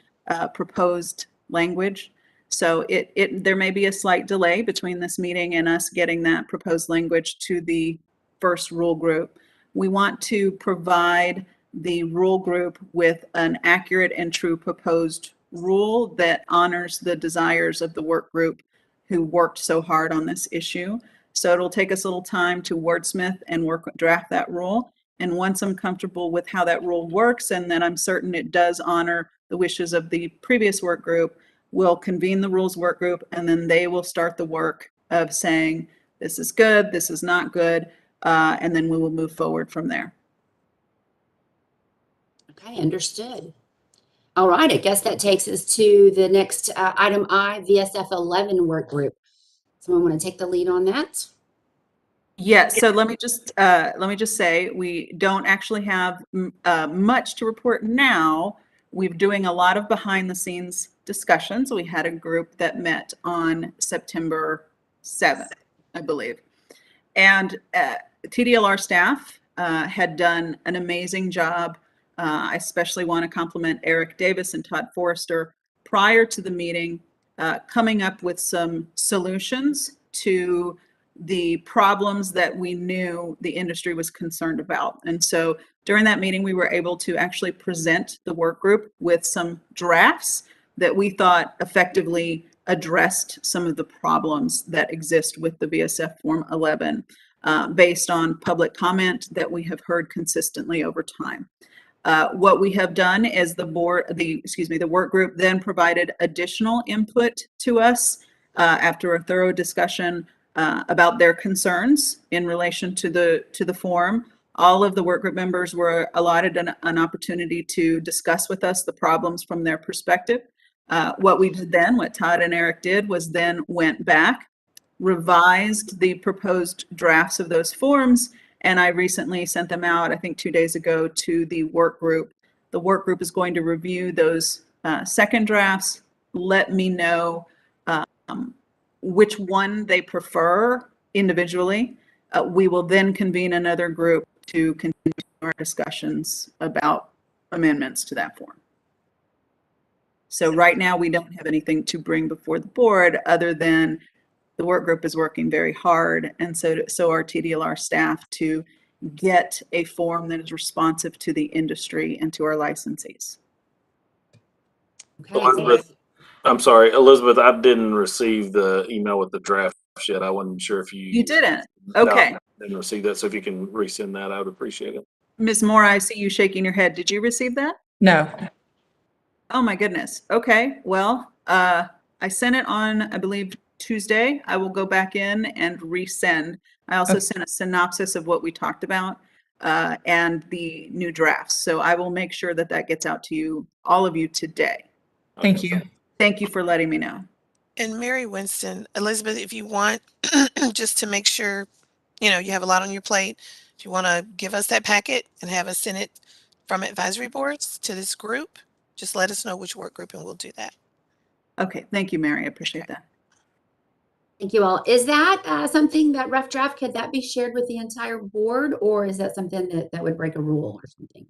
proposed language. So there may be a slight delay between this meeting and us getting that proposed language to the first rule group. We want to provide the rule group with an accurate and true proposed rule that honors the desires of the work group who worked so hard on this issue. So it'll take us a little time to wordsmith and draft that rule. And once I'm comfortable with how that rule works, and then I'm certain it does honor the wishes of the previous work group, we'll convene the rules work group, and then they will start the work of saying, this is good, this is not good, and then we will move forward from there. Okay, understood. All right, I guess that takes us to the next item I, VSF 11 work group. Someone want to take the lead on that? Yes, so let me just say we don't actually have much to report now. We're doing a lot of behind the scenes discussions. We had a group that met on September 7th, I believe. And TDLR staff had done an amazing job. I especially want to compliment Eric Davis and Todd Forster prior to the meeting, coming up with some solutions to the problems that we knew the industry was concerned about. And so during that meeting, we were able to actually present the work group with some drafts that we thought effectively addressed some of the problems that exist with the VSF Form 11 based on public comment that we have heard consistently over time. What we have done is the work group then provided additional input to us after a thorough discussion about their concerns in relation to the form. All of the work group members were allotted an opportunity to discuss with us the problems from their perspective. What we did then, what Todd and Eric did, was then went back, revised the proposed drafts of those forms, and I recently sent them out, I think 2 days ago, to the work group. The work group is going to review those second drafts, let me know which one they prefer individually. We will then convene another group to continue our discussions about amendments to that form. So right now, we don't have anything to bring before the board other than the work group is working very hard, and so our TDLR staff, to get a form that is responsive to the industry and to our licensees. Okay, Elizabeth, I'm sorry, Elizabeth, I didn't receive the email with the draft yet. I wasn't sure if You didn't? Okay. No, I didn't receive that, so if you can resend that, I would appreciate it. Ms. Moore, I see you shaking your head. Did you receive that? No. Oh my goodness. Okay, well, I sent it on, I believe, Tuesday. I will go back in and resend. I also sent a synopsis of what we talked about and the new drafts. So I will make sure that that gets out to you, all of you, today. Thank you. Thank you for letting me know. And Mary Winston, Elizabeth, if you want, just to make sure, you know, you have a lot on your plate. If you want to give us that packet and have us send it from advisory boards to this group, just let us know which work group and we'll do that. Okay, thank you, Mary. I appreciate that. Thank you all. Is that something that rough draft, could that be shared with the entire board, or is that something that would break a rule or something?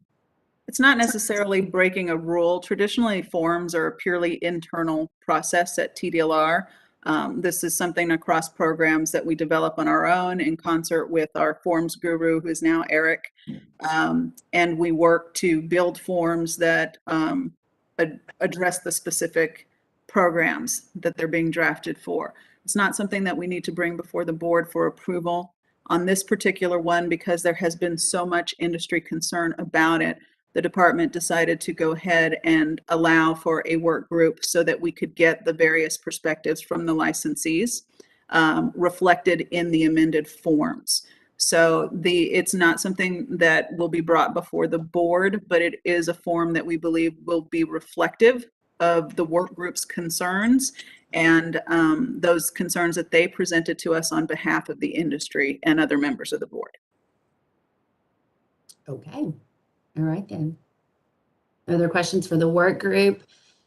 It's not necessarily breaking a rule. Traditionally, forms are a purely internal process at TDLR. This is something across programs that we develop on our own in concert with our forms guru, who is now Eric. And we work to build forms that address the specific programs that they're being drafted for. It's not something that we need to bring before the board for approval. On this particular one, because there has been so much industry concern about it, the department decided to go ahead and allow for a work group so that we could get the various perspectives from the licensees reflected in the amended forms. So it's not something that will be brought before the board, but it is a form that we believe will be reflective of the work group's concerns and those concerns that they presented to us on behalf of the industry and other members of the board. Okay. All right then. Other questions for the work group?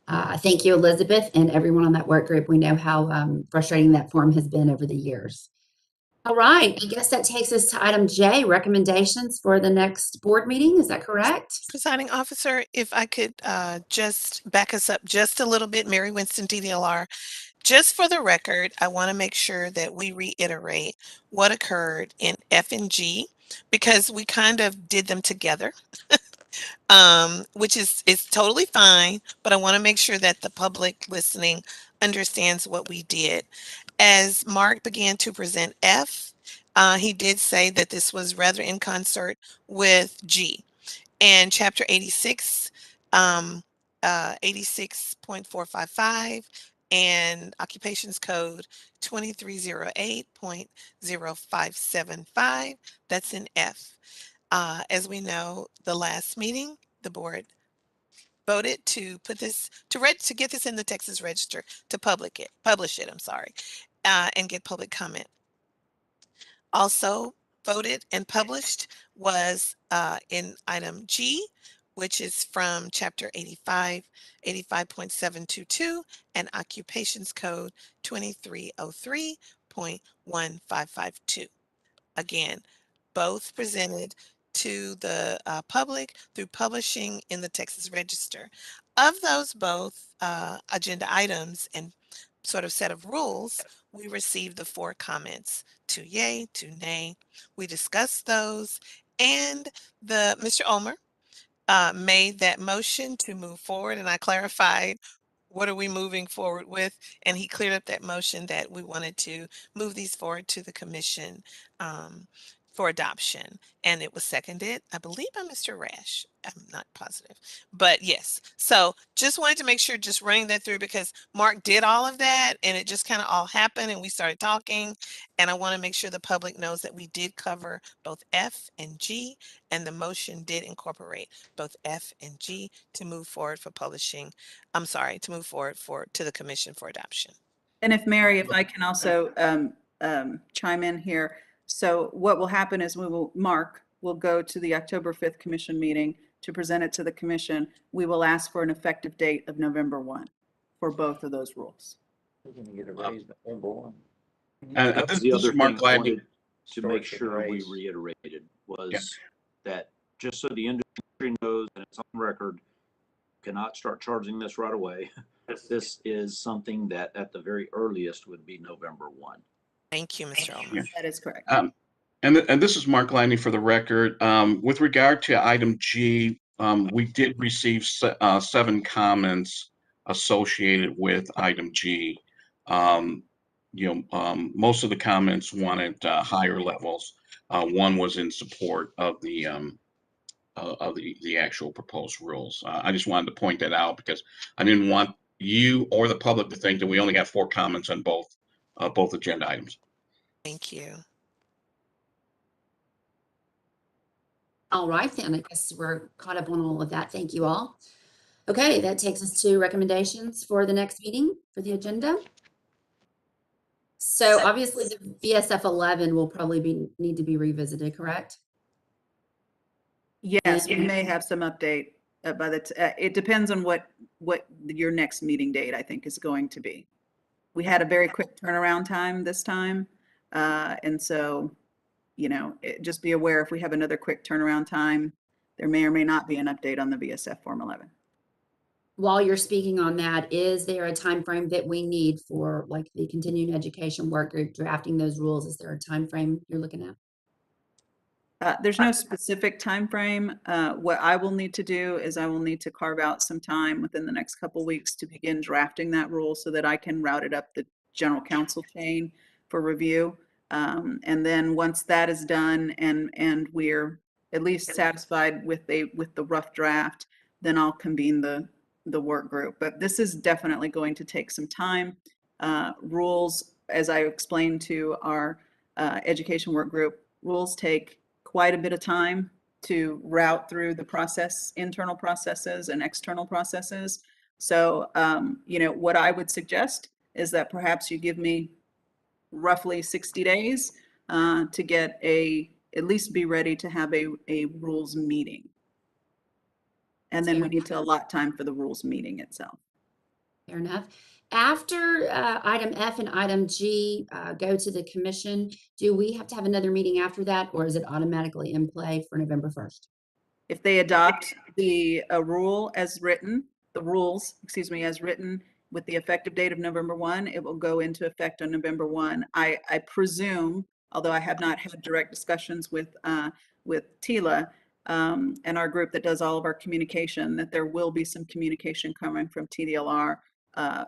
Thank you, Elizabeth, and everyone on that work group. We know how frustrating that form has been over the years. All right, I guess that takes us to item J, recommendations for the next board meeting. Is that correct? Presiding officer, if I could just back us up just a little bit, Mary Winston, TDLR. Just for the record, I want to make sure that we reiterate what occurred in F and G, because we kind of did them together. Which is totally fine, but I want to make sure that the public listening understands what we did. As Mark began to present F, he did say that this was rather in concert with G. And Chapter 86, 86.455 and Occupations Code 2308.0575, that's in F. As we know, the last meeting, the board voted to put this to get this in the Texas Register to publish it, and get public comment. Also voted and published was in item G, which is from Chapter 85, 85.722 and Occupations Code 2303.1552. Again, both presented to the public through publishing in the Texas Register. Of those both agenda items and sort of set of rules, we received the 4 comments, 2 yay, 2 nay. We discussed those, and Mr. Ulmer made that motion to move forward, and I clarified what are we moving forward with, and he cleared up that motion that we wanted to move these forward to the commission for adoption, and it was seconded, I believe, by Mr. Rash. I'm not positive, but yes. So just wanted to make sure, just running that through, because Mark did all of that and it just kind of all happened and we started talking, and I want to make sure the public knows that we did cover both F and G, and the motion did incorporate both F and G to move forward for publishing. I'm sorry, to move forward to the commission for adoption. And if Mary, if I can also chime in here. So what will happen is Mark will go to the October 5th commission meeting to present it to the commission. We will ask for an effective date of November 1 for both of those rules. We're going to get a raise by November 1. That was the other thing I wanted to make Start sure we raise. reiterated was that just so the industry knows and it's on record, cannot start charging this right away. This is something that at the very earliest would be November 1. Thank you, Mr. Ulmer. That is correct. And this is Mark Laney for the record. With regard to item G, we did receive 7 comments associated with item G. Most of the comments wanted higher levels. One was in support of the actual proposed rules. I just wanted to point that out because I didn't want you or the public to think that we only got 4 comments on both agenda items. Thank you. All right, then I guess we're caught up on all of that. Thank you all. Okay, that takes us to recommendations for the next meeting for the agenda. So obviously the VSF 11 will probably need to be revisited, correct? Yes, we And- may have some update by it depends on what your next meeting date, I think, is going to be. We had a very quick turnaround time this time. And so, you know, just be aware if we have another quick turnaround time, there may or may not be an update on the VSF Form 11. While you're speaking on that, is there a time frame that we need for like the continuing education work group drafting those rules? Is there a time frame you're looking at? There's no specific time frame. What I will need to do is I will need to carve out some time within the next couple weeks to begin drafting that rule so that I can route it up the general counsel chain for review. And then once that is done and we're at least satisfied with the rough draft, then I'll convene the work group. But this is definitely going to take some time. Rules, as I explained to our education work group, rules take quite a bit of time to route through the process, internal processes and external processes. So, you know, what I would suggest is that perhaps you give me roughly 60 days to get at least be ready to have a rules meeting. And then we need to allot time for the rules meeting itself. Fair enough. After item F and item G go to the commission, do we have to have another meeting after that, or is it automatically in play for November 1st? If they adopt the rule as written, the rules, excuse me, as written with the effective date of November 1, it will go into effect on November 1. I presume, although I have not had direct discussions with Tila and our group that does all of our communication, that there will be some communication coming from TDLR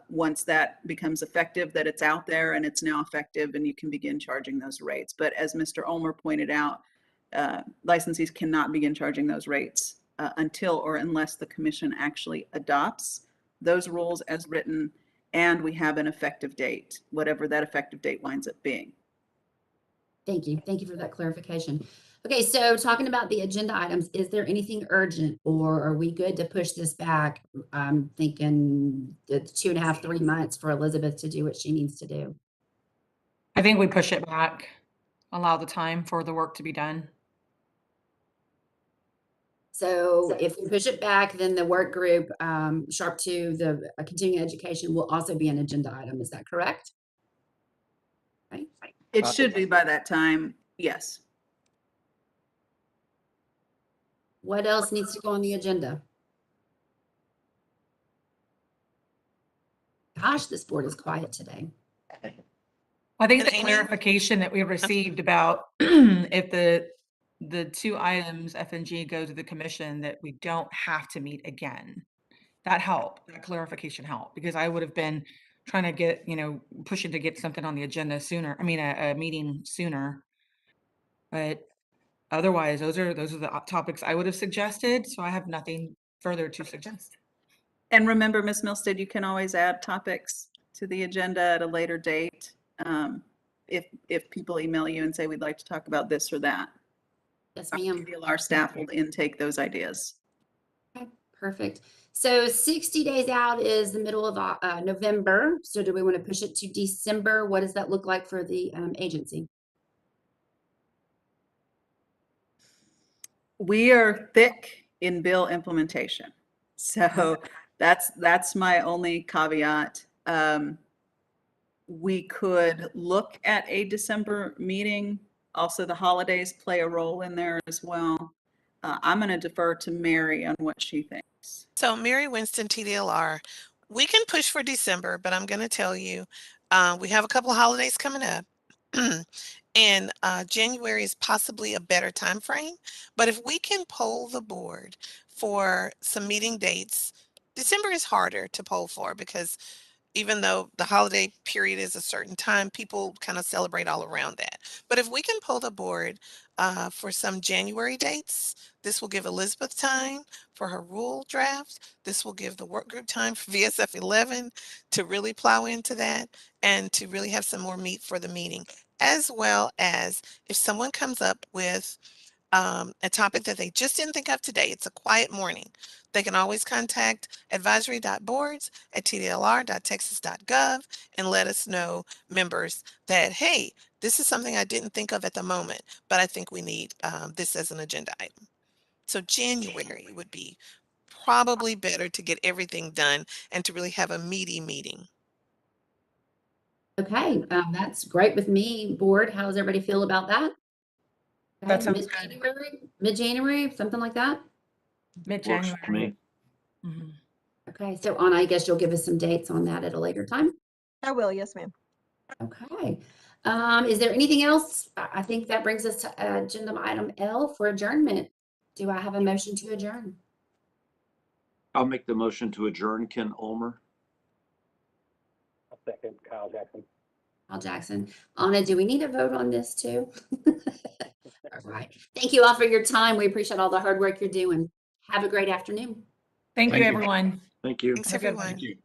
once that becomes effective, that it's out there and it's now effective and you can begin charging those rates. But as Mr. Ulmer pointed out, licensees cannot begin charging those rates until or unless the commission actually adopts those rules as written and we have an effective date, whatever that effective date winds up being. Thank you. Thank you for that clarification. Okay, so talking about the agenda items, is there anything urgent or are we good to push this back? I'm thinking it's 2.5, 3 months for Elizabeth to do what she needs to do. I think we push it back, allow the time for the work to be done. So if we push it back, then the work group, Sharp 2, the continuing education will also be an agenda item. Is that correct? Right. It should be by that time, yes. What else needs to go on the agenda? Gosh, this board is quiet today. I think And the Amy? clarification that we received about if the two items F and G go to the commission, that we don't have to meet again. That helped, that clarification helped, because I would have been trying to get, you know, pushing to get something on the agenda sooner. I mean, a meeting sooner. But otherwise, those are the topics I would have suggested. So I have nothing further to suggest. And remember, Ms. Milstead, you can always add topics to the agenda at a later date. If people email you and say, we'd like to talk about this or that. Yes, ma'am. Our staff will intake those ideas. Okay, perfect. So 60 days out is the middle of November. So do we want to push it to December? What does that look like for the agency? We are thick in bill implementation. So that's my only caveat. We could look at a December meeting. Also, the holidays play a role in there as well. I'm going to defer to Mary on what she thinks. So Mary Winston, TDLR, we can push for December, but I'm going to tell you, we have a couple of holidays coming up. And January is possibly a better time frame. But if we can poll the board for some meeting dates, December is harder to poll for because even though the holiday period is a certain time, people kind of celebrate all around that. But if we can pull the board for some January dates, this will give Elizabeth time for her rule draft. This will give the work group time for VSF 11 to really plow into that and to really have some more meat for the meeting, as well as if someone comes up with a topic that they just didn't think of today, it's a quiet morning, they can always contact advisory.boards@tdlr.texas.gov and let us know, members, that, hey, this is something I didn't think of at the moment, but I think we need this as an agenda item. So January would be probably better to get everything done and to really have a meaty meeting. Okay, that's great with me. Board, how does everybody feel about that? That Okay, sounds good. mid-January, something like that? Works for Mid-January. me. Mhm. Okay, so Anna, I guess you'll give us some dates on that at a later time? I will, yes, ma'am. Okay. Is there anything else? I think that brings us to agenda item L for adjournment. Do I have a motion to adjourn? I'll make the motion to adjourn. Ken Ulmer. I'll second Kyle Jackson. Al Jackson. Anna, do we need a vote on this too? All right. Thank you all for your time. We appreciate all the hard work you're doing. Have a great afternoon. Thank you, Thank you. everyone. Thank you. Thanks, Have a good one. everyone. Thank you.